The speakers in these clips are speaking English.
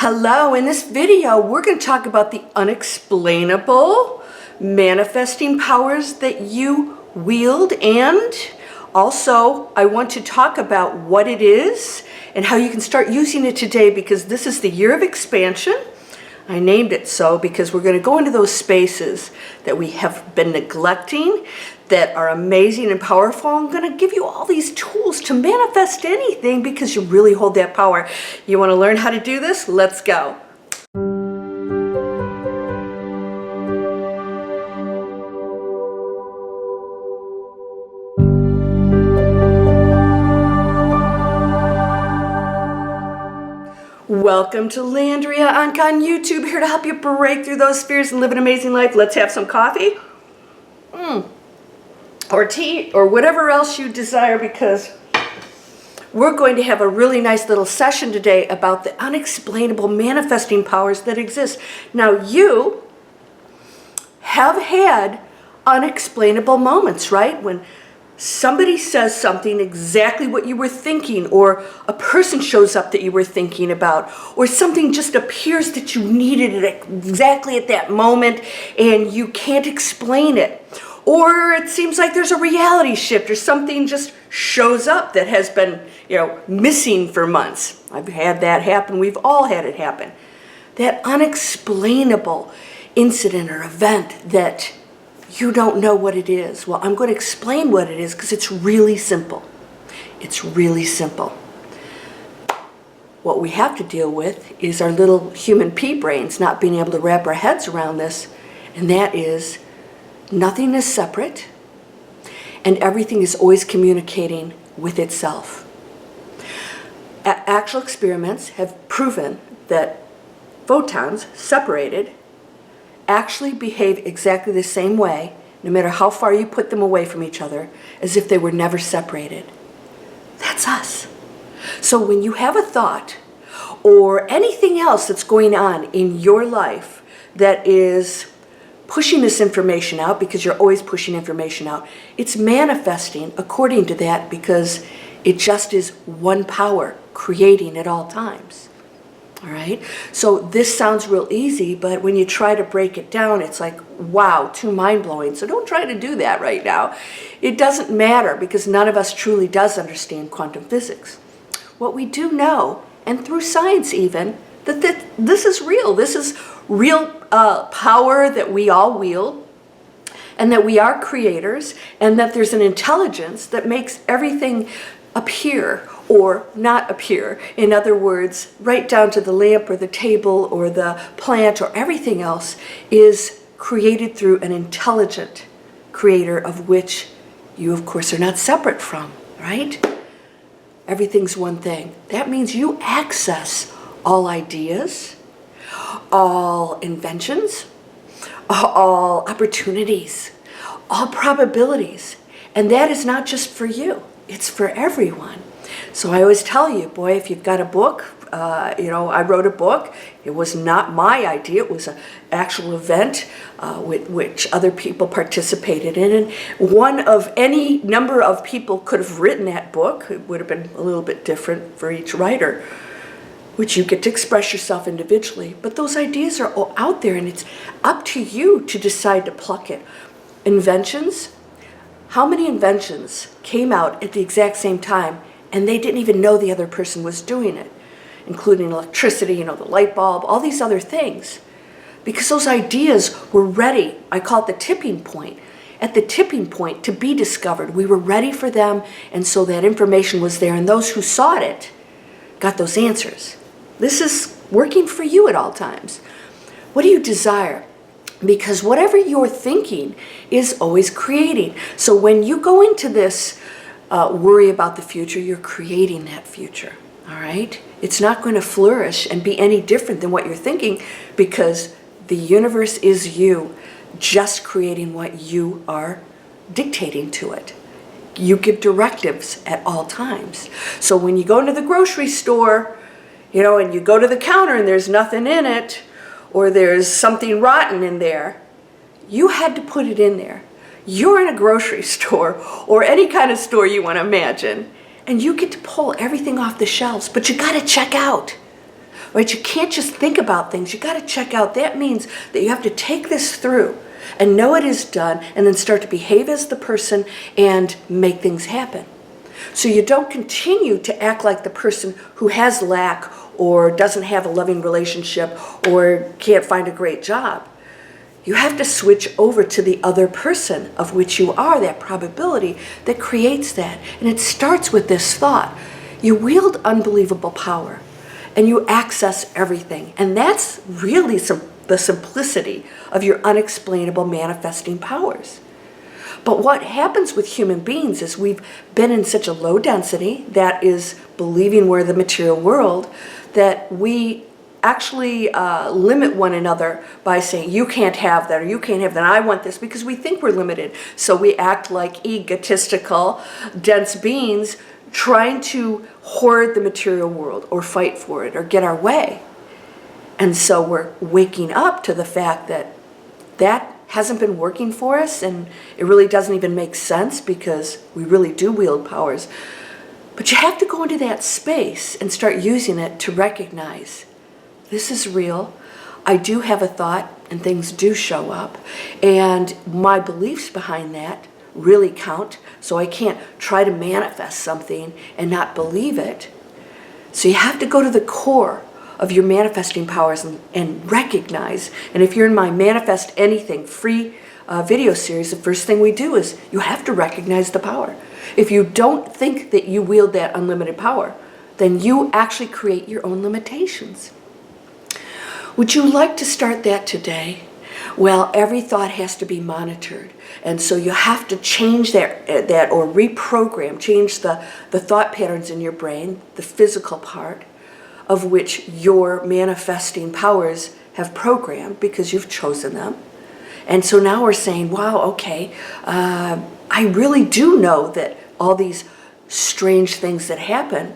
Hello, in this video we're going to talk about the unexplainable manifesting powers that you wield, and also I want to talk about what it is and how you can start using it today, because this is the year of expansion. I named it so because we're going to go into those spaces that we have been neglecting that are amazing and powerful. I'm going to give you all these tools to manifest anything because you really hold that power. You want to learn how to do this? Let's go. Welcome to Landria Onkka on YouTube, here to help you break through those fears and live an amazing life. Let's have some coffee. Or tea, or whatever else you desire, because we're going to have a really nice little session today about the unexplainable manifesting powers that exist. Now, you have had unexplainable moments, right? When somebody says something exactly what you were thinking, or a person shows up that you were thinking about, or something just appears that you needed it exactly at that moment and you can't explain it. Or it seems like there's a reality shift, or something just shows up that has been, missing for months. I've had that happen. We've all had it happen. That unexplainable incident or event that you don't know what it is. Well, I'm going to explain what it is because it's really simple. It's really simple. What we have to deal with is our little human pea brains not being able to wrap our heads around this, and that is nothing is separate, and everything is always communicating with itself. Actual experiments have proven that photons separated actually behave exactly the same way, no matter how far you put them away from each other, as if they were never separated. That's us. So when you have a thought or anything else that's going on in your life that is pushing this information out, because you're always pushing information out, it's manifesting according to that, because it just is one power creating at all times. All right? So this sounds real easy, but when you try to break it down, it's like, wow, too mind-blowing. So don't try to do that right now. It doesn't matter, because none of us truly does understand quantum physics. What we do know, and through science even, that this is real. This is real power that we all wield, and that we are creators, and that there's an intelligence that makes everything appear or not appear. In other words, right down to the lamp or the table or the plant or everything else is created through an intelligent creator, of which you, of course, are not separate from, right? Everything's one thing. That means you access all ideas, all inventions, all opportunities, all probabilities. And that is not just for you, it's for everyone. So I always tell you, boy, if you've got a book, I wrote a book. It was not my idea. It was an actual event which other people participated in. And one of any number of people could have written that book. It would have been a little bit different for each writer, which you get to express yourself individually. But those ideas are all out there, and it's up to you to decide to pluck it. Inventions, how many inventions came out at the exact same time, and they didn't even know the other person was doing it, including electricity, the light bulb, all these other things. Because those ideas were ready. I call it the tipping point. At the tipping point to be discovered, we were ready for them, and so that information was there, and those who sought it got those answers. This is working for you at all times. What do you desire? Because whatever you're thinking is always creating. So when you go into this worry about the future, you're creating that future. All right? It's not going to flourish and be any different than what you're thinking, because the universe is you, just creating what you are dictating to it. You give directives at all times. So when you go into the grocery store, and you go to the counter and there's nothing in it, or there's something rotten in there, you had to put it in there. You're in a grocery store, or any kind of store you want to imagine, and you get to pull everything off the shelves, but you got to check out. right? You can't just think about things. You got to check out. That means that you have to take this through and know it is done, and then start to behave as the person and make things happen. So you don't continue to act like the person who has lack or doesn't have a loving relationship or can't find a great job. You have to switch over to the other person of which you are, that probability that creates that. And it starts with this thought. You wield unbelievable power and you access everything. And that's really the simplicity of your unexplainable manifesting powers. But what happens with human beings is we've been in such a low density, that is believing we're the material world, that we actually limit one another by saying, you can't have that, or you can't have that, I want this, because we think we're limited. So we act like egotistical, dense beings trying to hoard the material world or fight for it or get our way. And so we're waking up to the fact that that hasn't been working for us, and it really doesn't even make sense because we really do wield powers. But you have to go into that space and start using it to recognize, this is real. I do have a thought and things do show up, and my beliefs behind that really count. So I can't try to manifest something and not believe it. So you have to go to the core of your manifesting powers and recognize. And if you're in my Manifest Anything free video series, the first thing we do is you have to recognize the power. If you don't think that you wield that unlimited power, then you actually create your own limitations. Would you like to start that today? Well, every thought has to be monitored. And so you have to change that or reprogram, change the thought patterns in your brain, the physical part, of which your manifesting powers have programmed because you've chosen them. And so now we're saying, wow, okay, I really do know that all these strange things that happen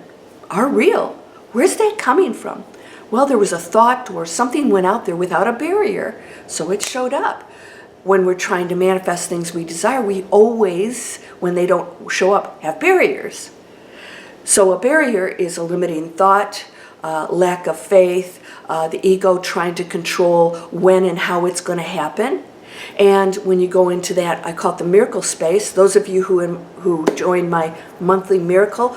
are real. Where's that coming from? Well, there was a thought or something went out there without a barrier, so it showed up. When we're trying to manifest things we desire, we always, when they don't show up, have barriers. So a barrier is a limiting thought, lack of faith, the ego trying to control when and how it's going to happen. And when you go into that, I call it the miracle space. Those of you who join my monthly miracle,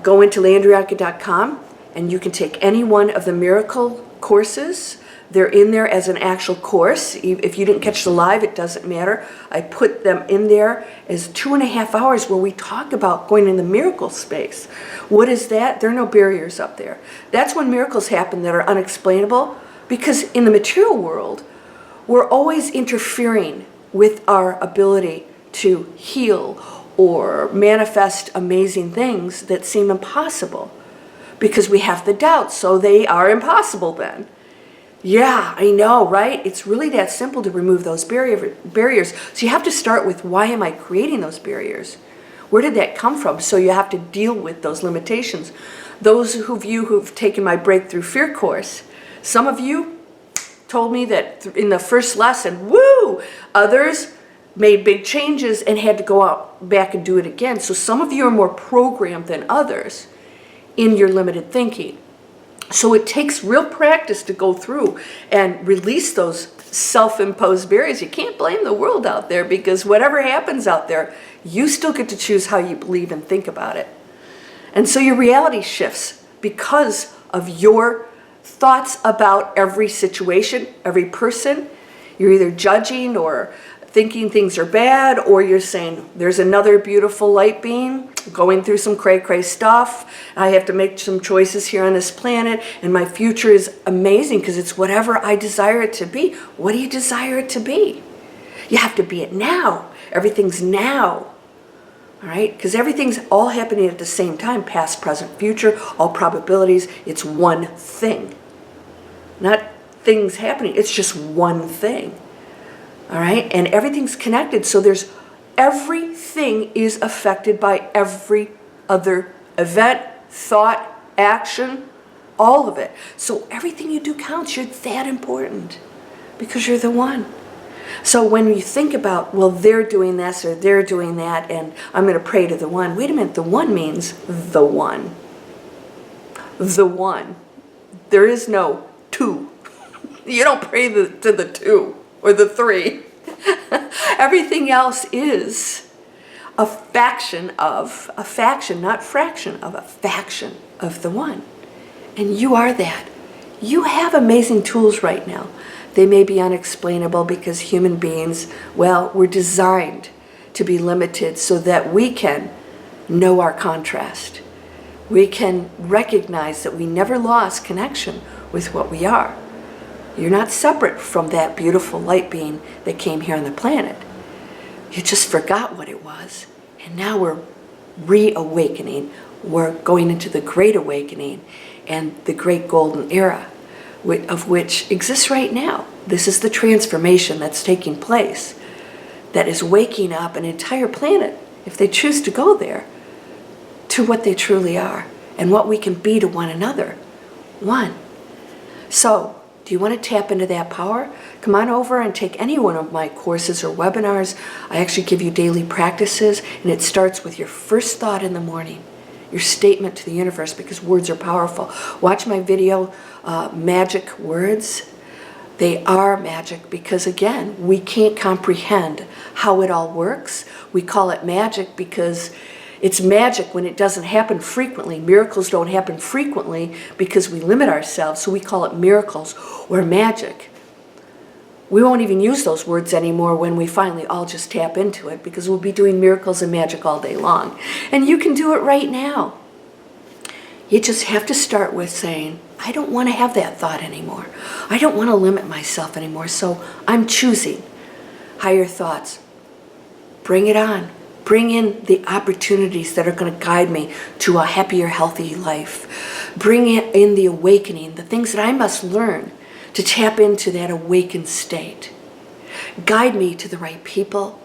go into LandriaOnkka.com and you can take any one of the miracle courses. They're in there as an actual course. If you didn't catch the live, it doesn't matter. I put them in there as 2.5 hours where we talk about going in the miracle space. What is that? There are no barriers up there. That's when miracles happen that are unexplainable, because in the material world, we're always interfering with our ability to heal or manifest amazing things that seem impossible because we have the doubt, so they are impossible then. Yeah, I know, right? It's really that simple to remove those barriers. So you have to start with, why am I creating those barriers? Where did that come from? So you have to deal with those limitations. Those of you who've taken my Breakthrough Fear course, some of you told me that in the first lesson, woo! Others made big changes and had to go out back and do it again. So some of you are more programmed than others in your limited thinking. So it takes real practice to go through and release those self-imposed barriers. You can't blame the world out there, because whatever happens out there, you still get to choose how you believe and think about it. And so your reality shifts because of your thoughts about every situation, every person. You're either judging or thinking things are bad, or you're saying, there's another beautiful light being going through some cray-cray stuff. I have to make some choices here on this planet, and my future is amazing because it's whatever I desire it to be. What do you desire it to be? You have to be it now. Everything's now. All right? Because everything's all happening at the same time, past, present, future, all probabilities. It's one thing. Not things happening. It's just one thing. All right? And everything's connected. So everything is affected by every other event, thought, action, all of it. So everything you do counts. You're that important because you're the one. So when you think about, well, they're doing this or they're doing that, and I'm going to pray to the one. Wait a minute. The one means the one. The one. There is no two. You don't pray to the two or the three. Everything else is a faction, not fraction of, a faction of the one. And you are that. You have amazing tools right now. They may be unexplainable because human beings, well, we're designed to be limited so that we can know our contrast. We can recognize that we never lost connection with what we are. You're not separate from that beautiful light being that came here on the planet. You just forgot what it was. And now we're reawakening. We're going into the Great Awakening and the Great Golden Era, of which exists right now. This is the transformation that's taking place, that is waking up an entire planet, if they choose to go there, to what they truly are and what we can be to one another. One. So, do you want to tap into that power? Come on over and take any one of my courses or webinars. I actually give you daily practices, and it starts with your first thought in the morning, your statement to the universe, because words are powerful. Watch my video, Magic Words. They are magic because, again, we can't comprehend how it all works. We call it magic because it's magic when it doesn't happen frequently. Miracles don't happen frequently because we limit ourselves, so we call it miracles or magic. We won't even use those words anymore when we finally all just tap into it, because we'll be doing miracles and magic all day long. And you can do it right now. You just have to start with saying, I don't want to have that thought anymore. I don't want to limit myself anymore, so I'm choosing higher thoughts. Bring it on. Bring in the opportunities that are going to guide me to a happier, healthy life. Bring in the awakening, the things that I must learn to tap into that awakened state. Guide me to the right people,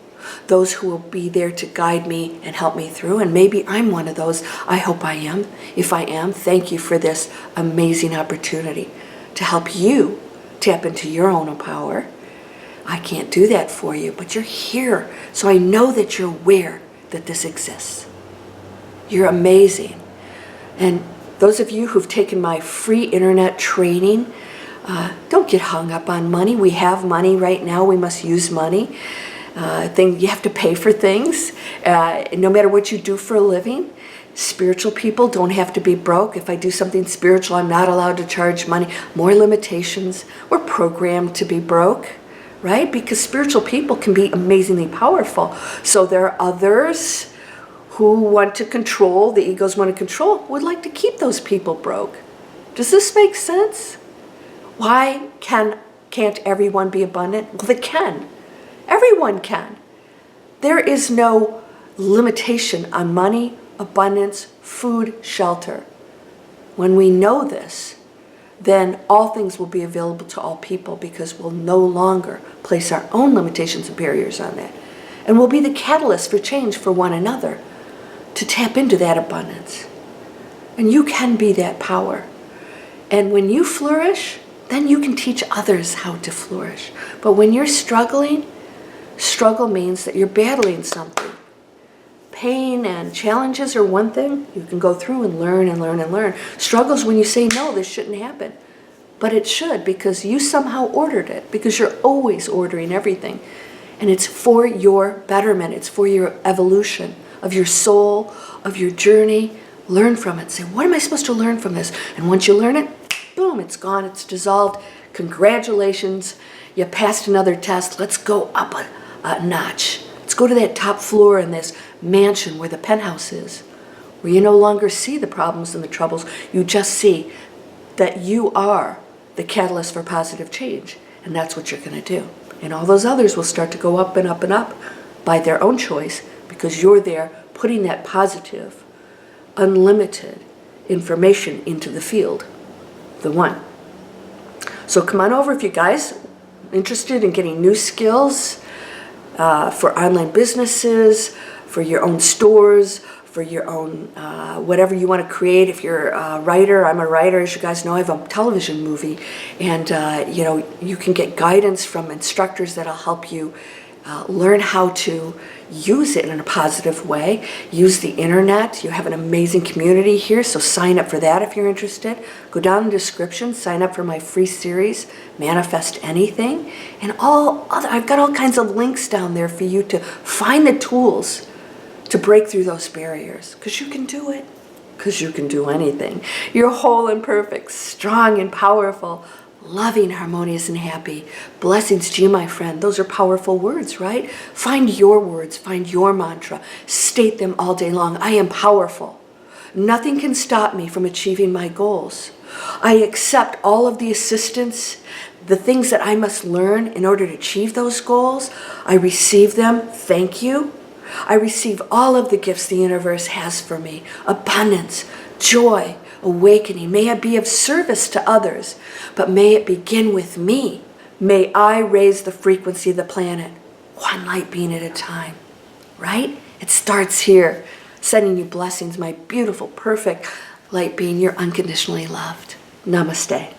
those who will be there to guide me and help me through. And maybe I'm one of those. I hope I am. If I am, thank you for this amazing opportunity to help you tap into your own power. I can't do that for you, but you're here, so I know that you're aware that this exists. You're amazing. And those of you who've taken my free internet training, don't get hung up on money. We have money right now. We must use money. You have to pay for things, no matter what you do for a living. Spiritual people don't have to be broke. If I do something spiritual, I'm not allowed to charge money. More limitations. We're programmed to be broke. Right? Because spiritual people can be amazingly powerful. So there are others who want to control, the egos want to control, would like to keep those people broke. Does this make sense? Why can't everyone be abundant? Well, they can. Everyone can. There is no limitation on money, abundance, food, shelter. When we know this, then all things will be available to all people, because we'll no longer place our own limitations and barriers on that. And we'll be the catalyst for change for one another to tap into that abundance. And you can be that power. And when you flourish, then you can teach others how to flourish. But when you're struggling, struggle means that you're battling something. Pain and challenges are one thing. You can go through and learn and learn and learn. Struggles when you say, no, this shouldn't happen. But it should, because you somehow ordered it, because you're always ordering everything. And it's for your betterment. It's for your evolution of your soul, of your journey. Learn from it. Say, what am I supposed to learn from this? And once you learn it, boom, it's gone. It's dissolved. Congratulations. You passed another test. Let's go up a notch. Let's go to that top floor in this mansion where the penthouse is, where you no longer see the problems and the troubles. You just see that you are the catalyst for positive change, and that's what you're going to do. And all those others will start to go up and up and up by their own choice, because you're there putting that positive, unlimited information into the field, the one. So come on over if you guys are interested in getting new skills for online businesses, for your own stores, for your own whatever you want to create. If you're a writer, I'm a writer. As you guys know, I have a television movie, and you can get guidance from instructors that'll help you learn how to use it in a positive way. Use the internet. You have an amazing community here, so sign up for that if you're interested. Go down in the description, sign up for my free series, Manifest Anything. And I've got all kinds of links down there for you to find the tools to break through those barriers. Because you can do it. Because you can do anything. You're whole and perfect, strong and powerful, loving, harmonious, and happy. Blessings to you, my friend. Those are powerful words, right? Find your words, find your mantra. State them all day long. I am powerful. Nothing can stop me from achieving my goals. I accept all of the assistance, the things that I must learn in order to achieve those goals. I receive them. Thank you. I receive all of the gifts the universe has for me. Abundance, joy, awakening. May I be of service to others, but may it begin with me. May I raise the frequency of the planet, one light being at a time, right? It starts here. Sending you blessings, my beautiful, perfect light being. You're unconditionally loved. Namaste.